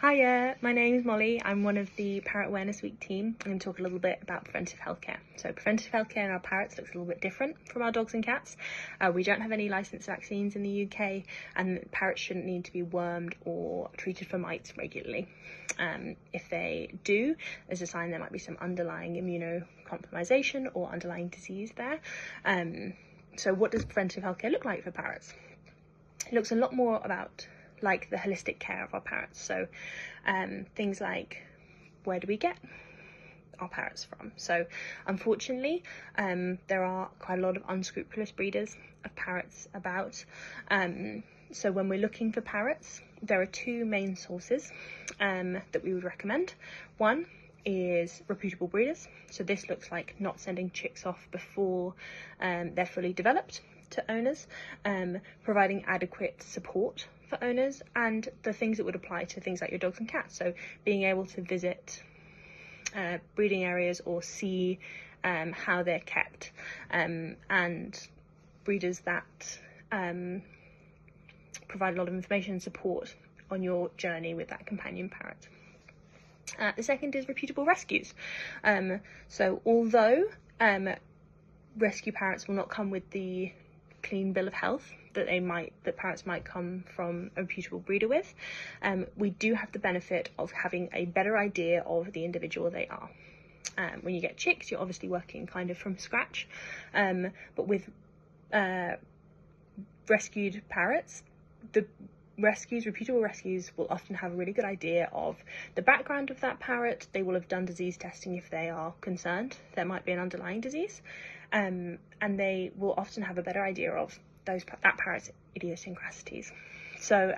Hiya, my name is Molly. I'm one of the Parrot Awareness Week team. I'm going to talk a little bit about preventive healthcare. So preventive healthcare in our parrots looks a little bit different from our dogs and cats. We don't have any licensed vaccines in the UK, and parrots shouldn't need to be wormed or treated for mites regularly. If they do, there's a sign there might be some underlying immunocompromisation or underlying disease there. So what does preventive healthcare look like for parrots? It looks a lot more about like the holistic care of our parrots. So things like, where do we get our parrots from? So unfortunately, there are quite a lot of unscrupulous breeders of parrots about. So when we're looking for parrots, there are two main sources that we would recommend. One is reputable breeders. So this looks like not sending chicks off before they're fully developed to owners, providing adequate support for owners, and the things that would apply to things like your dogs and cats. So being able to visit breeding areas or see how they're kept, and breeders that provide a lot of information and support on your journey with that companion parrot. The second is reputable rescues. So although rescue parrots will not come with the clean bill of health that parrots might come from a reputable breeder with, we do have the benefit of having a better idea of the individual they are. When you get chicks, you're obviously working kind of from scratch, but with rescued parrots, the reputable rescues will often have a really good idea of the background of that parrot. They will have done disease testing if they are concerned there might be an underlying disease, and they will often have a better idea of that parrot's idiosyncrasies. So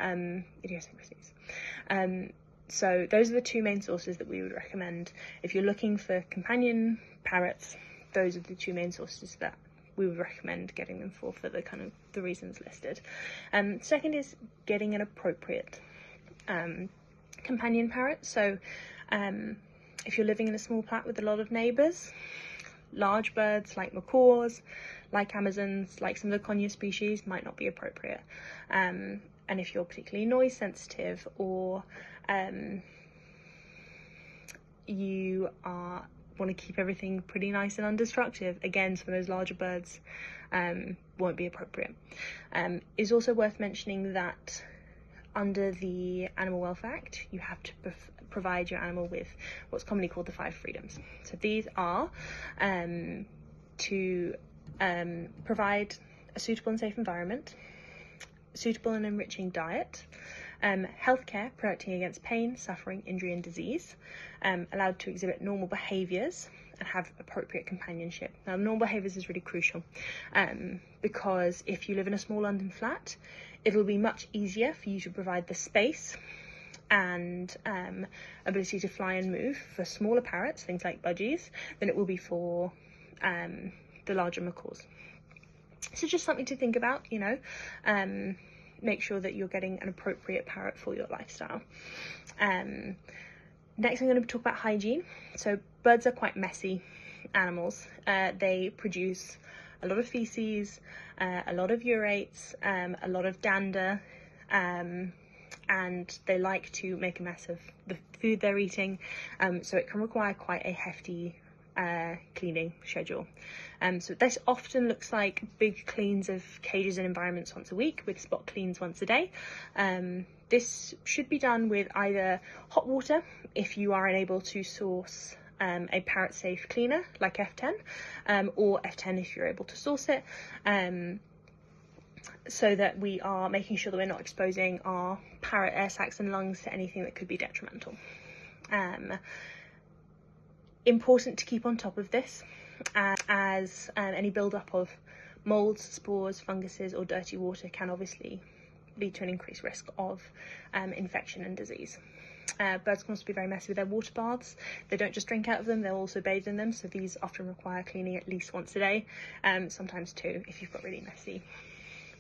so those are the two main sources that we would recommend if you're looking for companion parrots. Those are the two main sources that we would recommend getting them for the kind of the reasons listed. Second is getting an appropriate companion parrot. So if you're living in a small plat with a lot of neighbours, large birds like macaws, like Amazons, like some of the Conure species might not be appropriate. And if you're particularly noise sensitive, or you want to keep everything pretty nice and undestructive, again, some of those larger birds won't be appropriate. It's also worth mentioning that under the Animal Welfare Act, you have to provide your animal with what's commonly called the 5 freedoms. So these are to provide a suitable and safe environment, suitable and enriching diet, healthcare protecting against pain, suffering, injury and disease, allowed to exhibit normal behaviours and have appropriate companionship. Now, normal behaviours is really crucial, because if you live in a small London flat, it'll be much easier for you to provide the space and ability to fly and move for smaller parrots, things like budgies, than it will be for the larger macaws. So just something to think about, make sure that you're getting an appropriate parrot for your lifestyle. Next, I'm going to talk about hygiene. So birds are quite messy animals. They produce a lot of feces, a lot of urates, a lot of dander, and they like to make a mess of the food they're eating, so it can require quite a hefty cleaning schedule. So this often looks like big cleans of cages and environments once a week, with spot cleans once a day. This should be done with either hot water if you are unable to source a parrot safe cleaner like F10, or F10 if you're able to source it, so that we are making sure that we're not exposing our parrot air sacs and lungs to anything that could be detrimental. Important to keep on top of this, as any build-up of moulds, spores, funguses or dirty water can obviously lead to an increased risk of infection and disease. Birds can also be very messy with their water baths. They don't just drink out of them, they'll also bathe in them, so these often require cleaning at least once a day, sometimes two if you've got really messy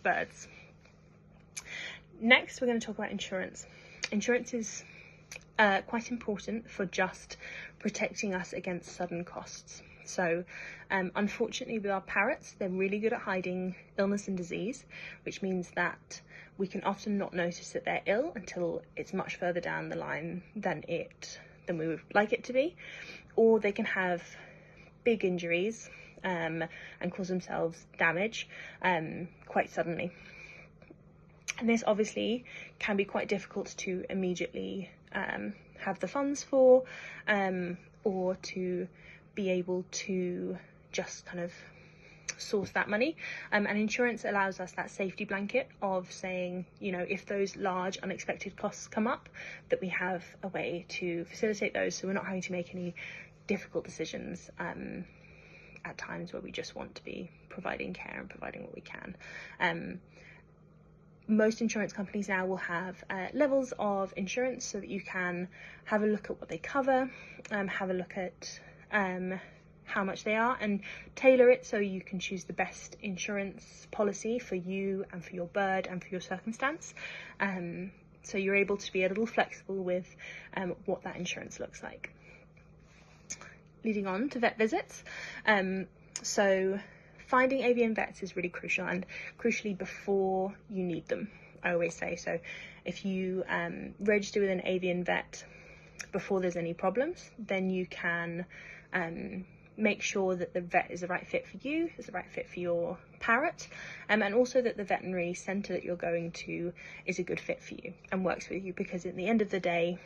birds. Next, we're going to talk about insurance. Insurance is quite important for just protecting us against sudden costs. So unfortunately with our parrots, they're really good at hiding illness and disease, which means that we can often not notice that they're ill until it's much further down the line than we would like it to be. Or they can have big injuries and cause themselves damage quite suddenly. And this obviously can be quite difficult to immediately have the funds for, or to be able to just kind of source that money. And insurance allows us that safety blanket of saying, you know, if those large unexpected costs come up, that we have a way to facilitate those, so we're not having to make any difficult decisions at times where we just want to be providing care and providing what we can. Most insurance companies now will have levels of insurance so that you can have a look at what they cover, have a look at how much they are, and tailor it so you can choose the best insurance policy for you and for your bird and for your circumstance. So you're able to be a little flexible with what that insurance looks like. Leading on to vet visits. So finding avian vets is really crucial, and crucially before you need them, I always say. So if you register with an avian vet before there's any problems, then you can make sure that the vet is the right fit for you, is the right fit for your parrot, and also that the veterinary centre that you're going to is a good fit for you and works with you, because at the end of the day,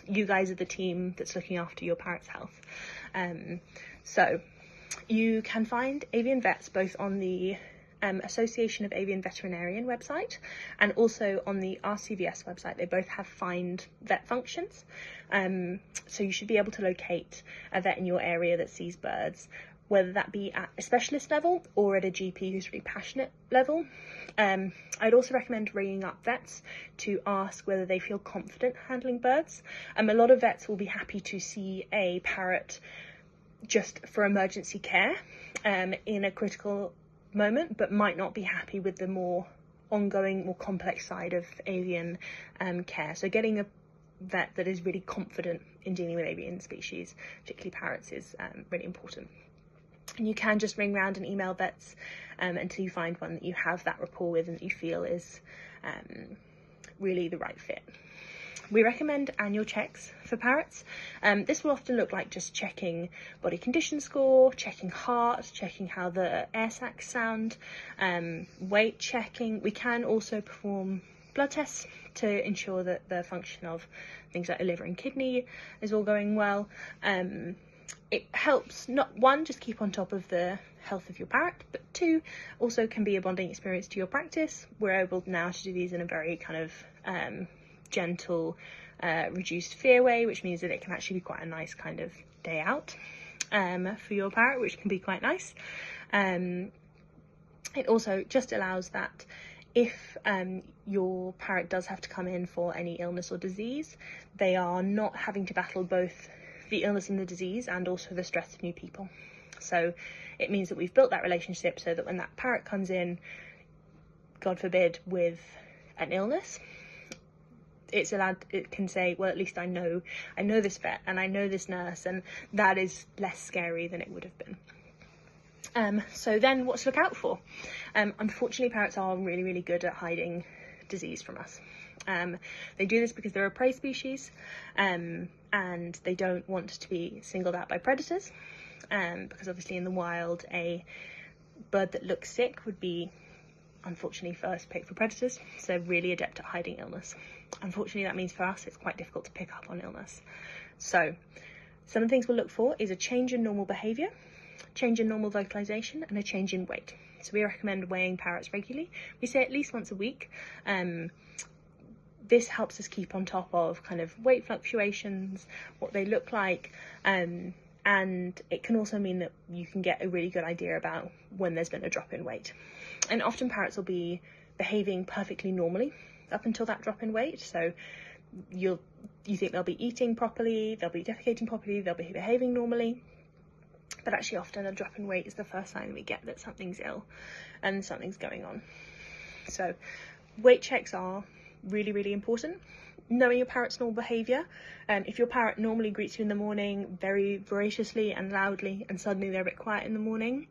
you guys are the team that's looking after your parrot's health. So you can find avian vets both on the Association of Avian Veterinarian website and also on the RCVS website. They both have find vet functions. So you should be able to locate a vet in your area that sees birds, whether that be at a specialist level or at a GP who's really passionate level. I'd also recommend ringing up vets to ask whether they feel confident handling birds. A lot of vets will be happy to see a parrot just for emergency care in a critical moment, but might not be happy with the more ongoing, more complex side of avian care. So getting a vet that is really confident in dealing with avian species, particularly parrots, is really important. And you can just ring round and email vets until you find one that you have that rapport with and that you feel is really the right fit. We recommend annual checks for parrots. This will often look like just checking body condition score, checking heart, checking how the air sacs sound, weight checking. We can also perform blood tests to ensure that the function of things like the liver and kidney is all going well. It helps, not one, just keep on top of the health of your parrot, but two, also can be a bonding experience to your practice. We're able now to do these in a very kind of gentle, reduced fear way, which means that it can actually be quite a nice kind of day out for your parrot, which can be quite nice. It also just allows that if your parrot does have to come in for any illness or disease, they are not having to battle both the illness and the disease and also the stress of new people. So it means that we've built that relationship so that when that parrot comes in, God forbid, with an illness, it can say, well, at least I know this vet and I know this nurse, and that is less scary than it would have been. So then what to look out for? Unfortunately, parrots are really, really good at hiding disease from us. They do this because they're a prey species, and they don't want to be singled out by predators, because obviously in the wild a bird that looks sick would be unfortunately first picked for predators, so really adept at hiding illness. Unfortunately, that means for us it's quite difficult to pick up on illness. So some of the things we'll look for is a change in normal behaviour, change in normal vocalisation, and a change in weight. So we recommend weighing parrots regularly. We say at least once a week. This helps us keep on top of kind of weight fluctuations, what they look like, and it can also mean that you can get a really good idea about when there's been a drop in weight. And often parrots will be behaving perfectly normally up until that drop in weight. So you think they'll be eating properly, they'll be defecating properly, they'll be behaving normally, but actually often a drop in weight is the first sign we get that something's ill and something's going on. So weight checks are really, really important. knowing your parrot's normal behaviour. If your parrot normally greets you in the morning very voraciously and loudly, and suddenly they're a bit quiet in the morning,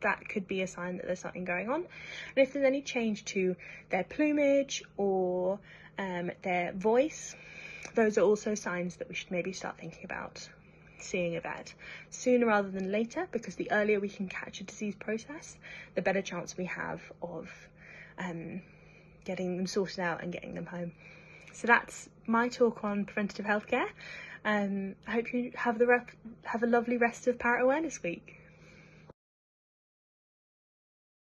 that could be a sign that there's something going on. And if there's any change to their plumage or their voice, those are also signs that we should maybe start thinking about seeing a vet sooner rather than later, because the earlier we can catch a disease process, the better chance we have of getting them sorted out and getting them home. So that's my talk on preventative healthcare. I hope you have a lovely rest of Parrot Awareness Week.